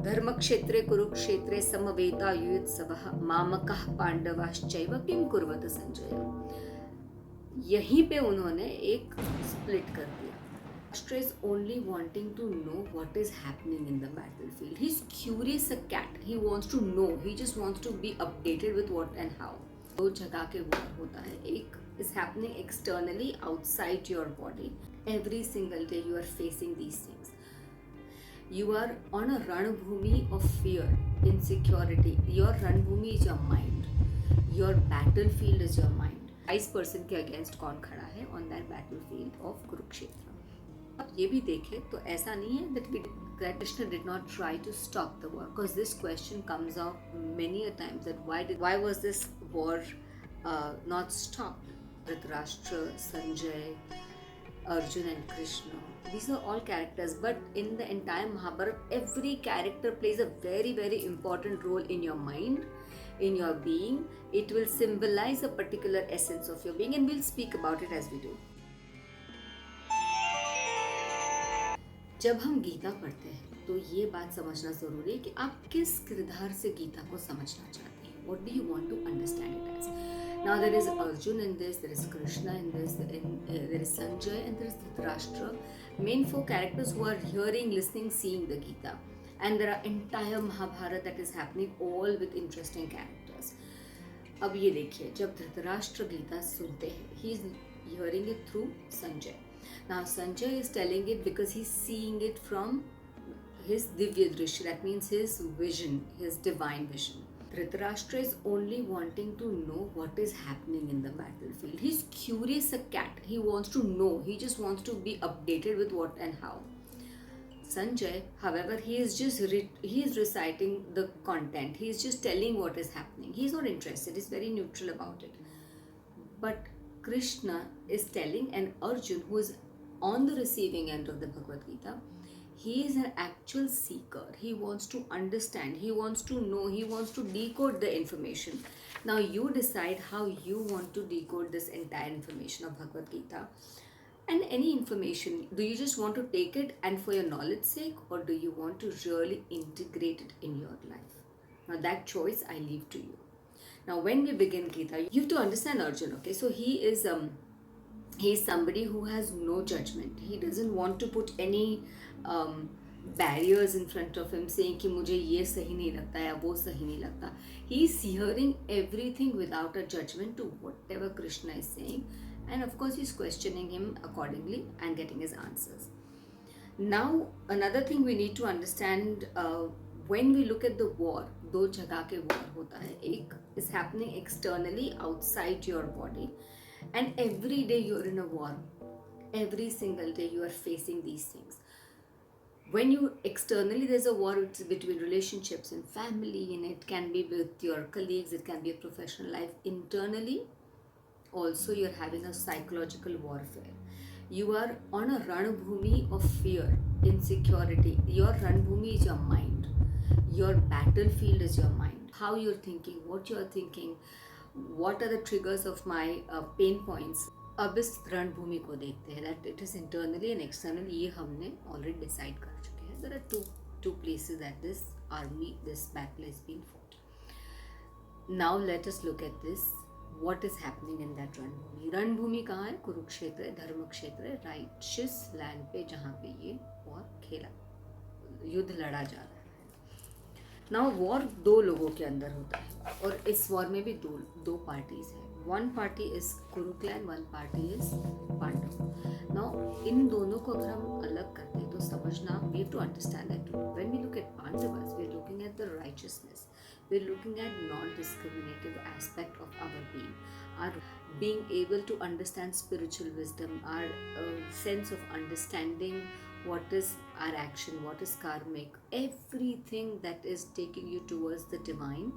धर्मक्षेत्रे कुरुक्षेत्रे समवेतायुत्सवः मामकः पांडवाश्चैव किम कुर्वत संजय। यहीं पे उन्होंने एक स्प्लिट कर दिया। Shastra is only wanting to know what is happening in the battlefield. He's curious a cat. He wants to know. He just wants to be updated with what and how. दो जगह के war होता है. एक is happening externally outside your body. Every single day you are facing these things. You are on a ranbhumi of fear, insecurity. Your ranbhumi is your mind. Your battlefield is your mind. इस person के against कौन खड़ा है on that battlefield of Kurukshetra. अब ये भी देखें तो ऐसा नहीं है that Krishna did not try to stop the war, because this question comes out many a times that why was this war not stopped? Dhritarashtra, Sanjay, Arjun and Krishna, these are all characters, but in the entire Mahabharata every character plays a very very important role in your mind, in your being. It will symbolize a particular essence of your being, and we'll speak about it as we do. जब हम गीता पढ़ते हैं तो ये बात समझना जरूरी है कि आप किस किरदार से गीता को समझना चाहते हैं. What do you want to understand it as? Now there is Arjun in this, there is Krishna in this, there is Sanjay and there is Dhritarashtra. Main four characters who are hearing, listening, seeing the Gita. And there are entire Mahabharata that is happening, all with interesting characters. अब ये देखिए, जब धृतराष्ट्र गीता सुनते हैं, he is hearing it through Sanjay. Now Sanjay is telling it because he is seeing it from his divya drishya, that means his vision, his divine vision. Dhritarashtra is only wanting to know what is happening in the battlefield. He is curious a cat. He wants to know. He just wants to be updated with what and how. Sanjay, however, he is reciting the content. He is just telling what is happening. He is not interested. He is very neutral about it. But Krishna is telling, and Arjun, who is on the receiving end of the Bhagavad Gita, he is an actual seeker. He wants to understand. He wants to know. He wants to decode the information. Now you decide how you want to decode this entire information of Bhagavad Gita. And any information, do you just want to take it and for your knowledge sake, or do you want to really integrate it in your life? Now that choice I leave to you. Now when we begin Gita, you have to understand Arjun, okay? So he is somebody who has no judgment. He doesn't want to put any barriers in front of him saying कि मुझे ये सही नहीं लगता या वो सही नहीं लगता. He is hearing everything without a judgment to whatever Krishna is saying. And of course, he's questioning him accordingly and getting his answers. Now, another thing we need to understand when we look at the war, दो जगह के war होता है. एक is happening externally outside your body, and every day you're in a war. Every single day you are facing these things. When you externally, there's a war between relationships and family, and it can be with your colleagues, it can be a professional life. Internally, also you're having a psychological warfare. You are on a ranbhumi of fear, insecurity. Your ranbhumi is your mind. Your battlefield is your mind. How you're thinking, what you're thinking, what are the triggers of my pain points. अब इस रणभूमि को देखते हैं that it is internally and externally. ये हमने already decide कर चुके हैं. There are two places that this battle is being fought. Now let us look at this. What is happening in that रणभूमि? रणभूमि कहाँ है? कुरुक्षेत्र है, धर्मक्षेत्र है, राइचियस लैंड पे जहाँ पे ये वॉर खेला, युद्ध लड़ा जा रहा है. नाउ वॉर दो लोगों के अंदर होता है, और इस वॉर में भी दो पार्टीज हैं. One party is Kuru clan, one party is Pandav. Now इन दोनों को अगर हम अलग करते हैं तो समझना, we have to understand that when we look at Pandavas, we are looking at the righteousness. We're looking at non-discriminative aspect of our being, our being able to understand spiritual wisdom, our sense of understanding what is our action, what is karmic, everything that is taking you towards the divine,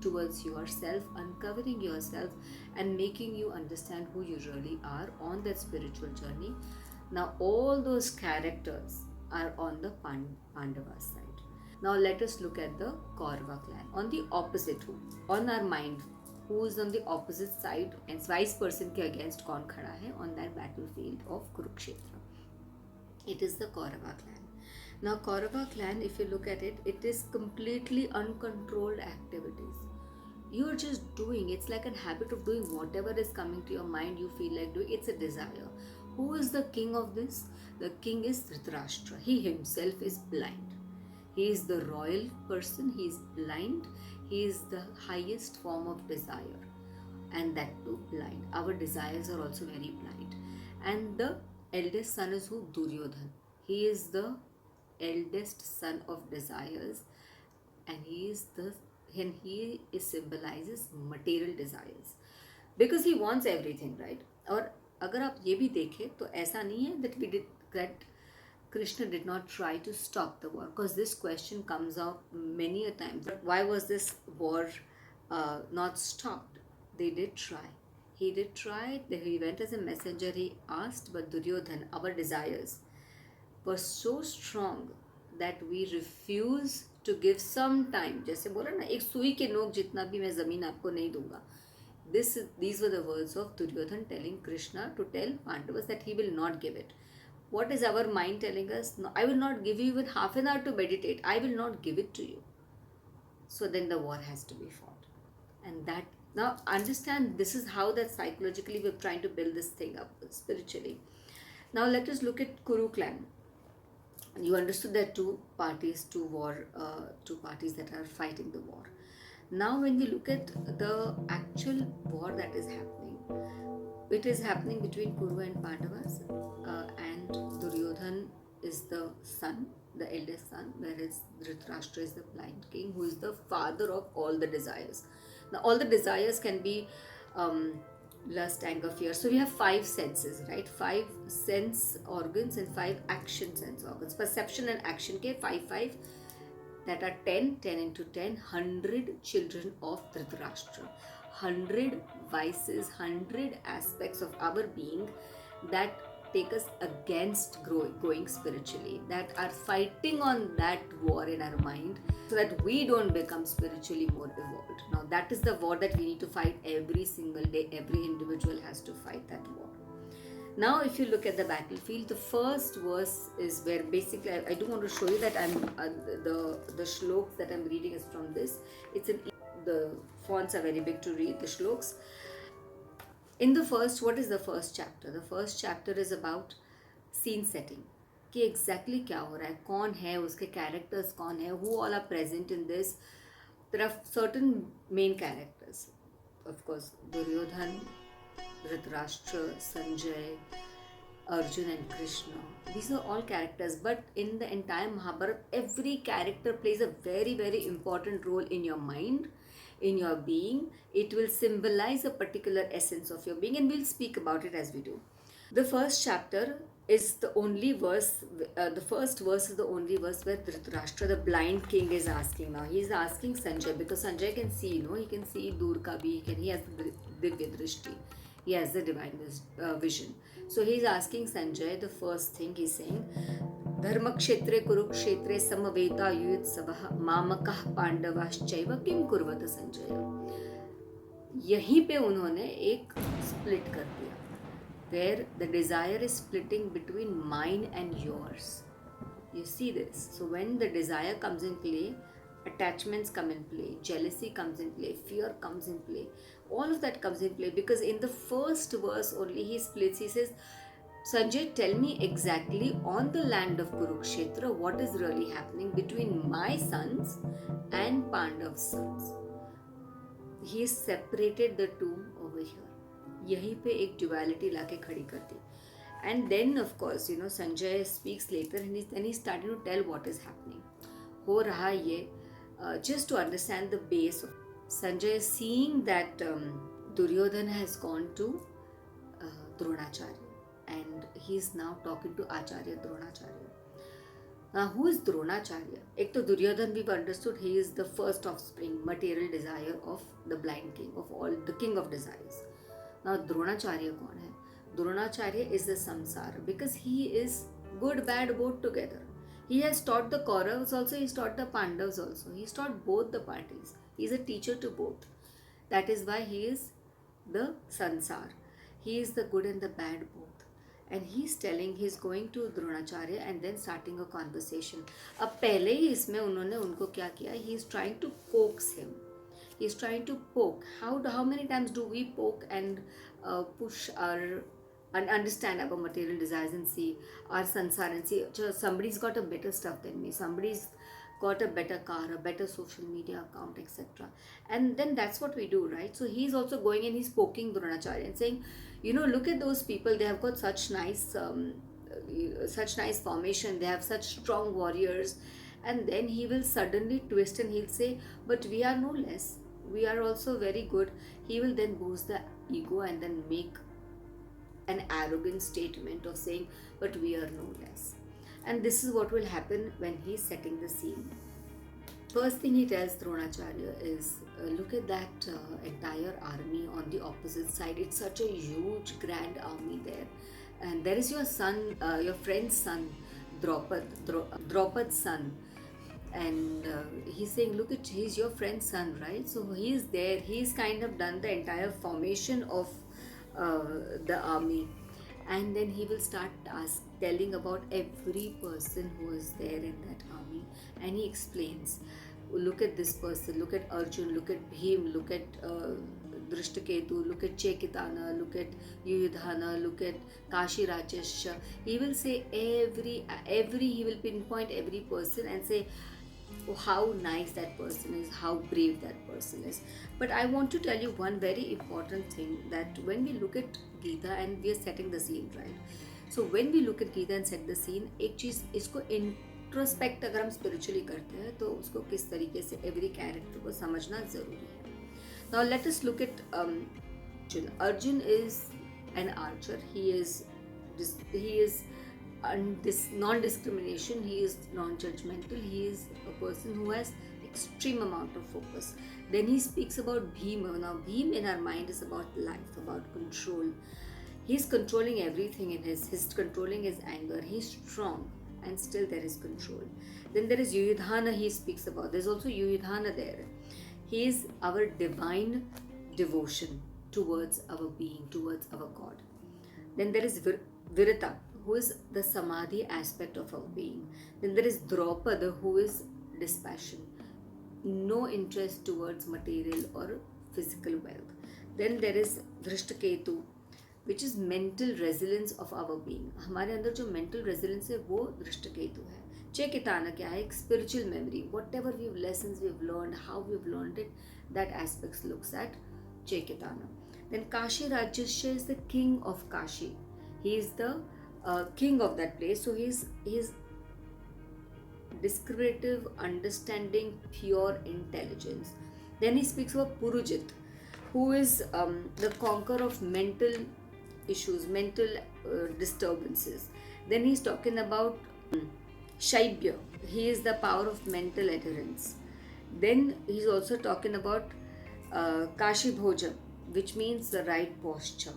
towards yourself, uncovering yourself and making you understand who you really are on that spiritual journey. Now all those characters are on the Pandava side. Now let us look at the Kaurava clan. On the opposite, on our mind, who is on the opposite side and vice person के against कौन खड़ा है on that battlefield of Kurukshetra? It is the Kaurava clan. Now, Kaurava clan, if you look at it, it is completely uncontrolled activities. You're just doing, it's like a habit of doing whatever is coming to your mind, you feel like doing. It's a desire. Who is the king of this? The king is Dhritarashtra. He himself is blind. He is the royal person, he is blind, he is the highest form of desire, and that too blind. Our desires are also very blind. And the eldest son is who? Duryodhan. He is the eldest son of desires, and he symbolizes material desires because he wants everything, right? और अगर आप ये भी देखें तो ऐसा नहीं है that Krishna did not try to stop the war, because this question comes out many a time. Why was this war not stopped? They did try. He did try. He went as a messenger. He asked, but Duryodhan, our desires were so strong that we refuse to give some time. जैसे बोला ना, एक सुई के नोक जितना भी मैं जमीन आपको नहीं दूंगा. These were the words of Duryodhan telling Krishna to tell Pandavas that he will not give it. What is our mind telling us? No, I will not give you even half an hour to meditate. I will not give it to you. So then the war has to be fought. And that, now understand, this is how that psychologically we're trying to build this thing up spiritually. Now let us look at Kuru clan. You understood there are two parties that are fighting the war. Now when we look at the actual war that is happening, it is happening between Kuru and Pandavas, and Duryodhan is the son, the eldest son, whereas Dhritarashtra is the blind king, who is the father of all the desires. Now all the desires can be lust, anger, fear. So we have 5 senses, right? 5 sense organs and 5 action sense organs. Perception and action ke 5 that are 10 into 10, 100 children of Dhritarashtra. 100 vices, 100 aspects of our being that take us against going spiritually, that are fighting on that war in our mind so that we don't become spiritually more evolved. Now that is the war that we need to fight every single day. Every individual has to fight that war. Now if you look at the battlefield, the first verse is where basically I do want to show you that I'm the shloks that I'm reading is from this. It's in the fonts are very big to read the shloks. In the first, what is the first chapter? The first chapter is about scene setting. कि exactly क्या हो रहा है, कौन है, उसके characters कौन है, who all are present in this. There are certain main characters. Of course, Duryodhan, Dhritarashtra, Sanjay, Arjun and Krishna. These are all characters, but in the entire Mahabharata, every character plays a very, very important role in your mind, in your being. It will symbolize a particular essence of your being, and we'll speak about it as we do. The first chapter is the only verse, the first verse is the only verse where Dhritarashtra, the blind king, is asking. Now he is asking Sanjay, because Sanjay can see, he can see dur ka bhi, he has the divya drishti, he has the divine vision. So he is asking Sanjay, the first thing he's saying, धर्मक्षेत्रे कुरुक्षेत्रे समवेता युयुत्सवः मामकः पांडवाश्चैव किम कुर्वत संजय. यहीं पे उन्होंने एक split कर दिया, where the desire is splitting between mine and yours. You see this? So when the desire comes in play, attachments come in play, jealousy comes in play, fear comes in play, all of that comes in play, because in the first verse only he splits. He says, Sanjay, tell me exactly on the land of Kurukshetra what is really happening between my sons and Pandav's sons. He separated the two over here. यहीं पे एक duality लाके खड़ी कर दी. And then of course, Sanjay speaks later, and then he's starting to tell what is happening. हो रहा ये, just to understand the base of Sanjay is seeing that Duryodhan has gone to Dronacharya, and he's now talking to Acharya Dronacharya. Now who is Dronacharya? एक तो Duryodhan, we've understood, he is the first offspring, material desire of the blind king, of all, the king of desires. Now Dronacharya कौन है? Dronacharya is the samsara, because he is good, bad, both together. He has taught the Kauravas also, he's taught the Pandavas also. He's taught both the parties. He's a teacher to both. That is why he is the sansar. He is the good and the bad both. and he's telling he's going to Dronacharya and then starting a conversation. अब पहले ही इसमें उन्होंने उनको क्या किया, he's trying to coax him, he's trying to poke. How many times do we poke and push our and understand our material desires and see our sansar and see somebody's got a better stuff than me, somebody's got a better car, a better social media account, etc. And then that's what we do, right? So he's also going and he's poking Dronacharya and saying, look at those people, they have got such nice formation, they have such strong warriors. And then he will suddenly twist and he'll say, but we are no less, we are also very good. He will then boost the ego and then make an arrogant statement of saying, but we are no less. And this is what will happen when he's setting the scene. First thing he tells Dronacharya is, look at that entire army on the opposite side. It's such a huge, grand army there. And there is your son, your friend's son, Draupad's son. And he's saying, look at, he's your friend's son, right? So he's there. He's kind of done the entire formation of the army. And then he will start telling about every person who is there in that army. And he explains, look at this person, look at Arjun, look at Bhim, look at Drishtaketu, look at Chekitana, look at Yuyudhana, look at Kashi Rajesh. He will say he will pinpoint every person and say, oh, how nice that person is, how brave that person is. But I want to tell you one very important thing, that when we look at Gita and we are setting the scene, right? So when we look at Gita and set the scene, एक चीज इसको introspect अगर हम spiritually करते हैं तो उसको किस तरीके से एवरी कैरेक्टर को समझना जरूरी है. Now let us look at Arjun. Arjun is an archer. He is non-discrimination, he is non-judgmental, he is a person who has extreme amount of focus. Then he speaks about Bhima. Now Bhim in our mind is about life, about control. He's controlling everything in he's controlling his anger, he's strong and still there is control. Then there is Yuyudhana he speaks about. There's also Yuyudhana there. He is our divine devotion towards our being, towards our God. Then there is Virata, who is the samadhi aspect of our being. Then there is Draupada, who is dispassion, no interest towards material or physical wealth. Then there is Drishtaketu, which is mental resilience of our being. हमारे अंदर जो mental resilience है वो दृष्टकेतु है. Chekitana क्या है? Spiritual memory. Whatever lessons we've learned, how we've learned it, that aspects looks at Chekitana. Then Kashi Rajyasya is the king of Kashi. He is the king of that place. So he's descriptive, understanding, pure intelligence. Then he speaks about Purujit, who is the conqueror of mental issues, mental disturbances. Then he's talking about Shaibya. He is the power of mental adherence. Then he's also talking about Kashi Bhoja, which means the right posture.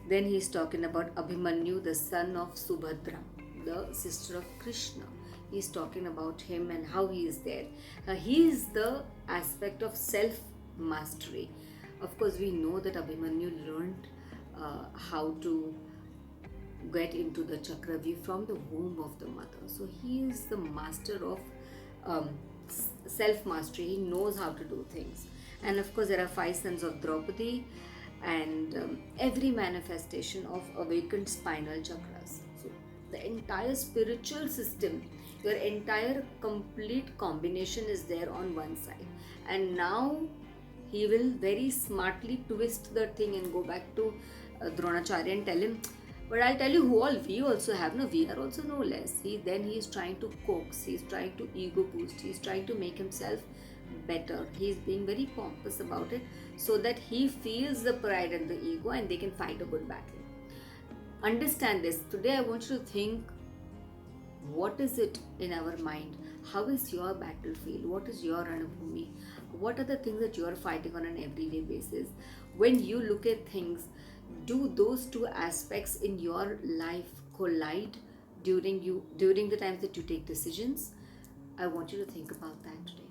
Then he's talking about Abhimanyu, the son of Subhadra, the sister of Krishna. He's talking about him and how he is there. He is the aspect of self-mastery. Of course, we know that Abhimanyu learned how to get into the Chakravyuh from the womb of the mother. So he is the master of self-mastery. He knows how to do things. And of course, there are 5 sons of Draupadi and every manifestation of awakened spinal chakras. So the entire spiritual system, your entire complete combination is there on one side. And now he will very smartly twist the thing and go back to Dronacharya and tell him, but I'll tell you who all we also have. No, we are also no less. He is trying to coax, he's trying to ego boost, he's trying to make himself better. He's being very pompous about it so that he feels the pride and the ego and they can fight a good battle. Understand this. Today I want you to think, what is it in our mind? How is your battlefield? What is your ranabhumi? What are the things that you are fighting on an everyday basis? When you look at things, do those two aspects in your life collide during the times that you take decisions? I want you to think about that today.